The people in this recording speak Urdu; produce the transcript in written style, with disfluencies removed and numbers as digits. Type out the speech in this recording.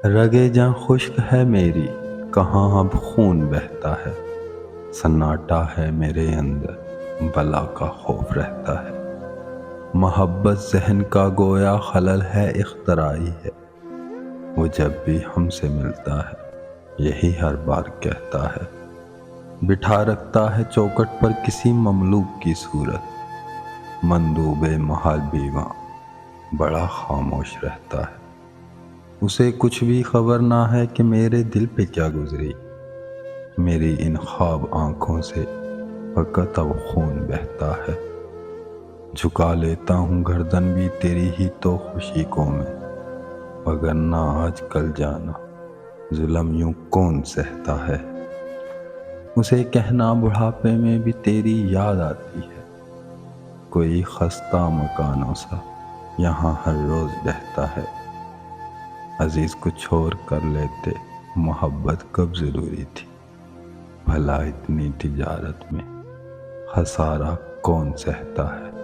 رگے جاں خشک ہے میری، کہاں اب خون بہتا ہے۔ سناٹا ہے میرے اندر، بلا کا خوف رہتا ہے۔ محبت ذہن کا گویا خلل ہے، اختراعی ہے۔ وہ جب بھی ہم سے ملتا ہے یہی ہر بار کہتا ہے۔ بٹھا رکھتا ہے چوکھٹ پر کسی مملوک کی صورت، مندوب محال بیواں بڑا خاموش رہتا ہے۔ اسے کچھ بھی خبر نہ ہے کہ میرے دل پہ کیا گزری، میری ان خواب آنکھوں سے فقط اب خون بہتا ہے۔ جھکا لیتا ہوں گردن بھی تیری ہی تو خوشی کو میں، وگرنہ آج کل جانا ظلم یوں کون سہتا ہے۔ اسے کہنا بڑھاپے میں بھی تیری یاد آتی ہے، کوئی خستہ مکانوں سا یہاں ہر روز بہتا ہے۔ عزیز کو چھوڑ کر لیتے محبت کب ضروری تھی، بھلا اتنی تجارت میں خسارہ کون سہتا ہے۔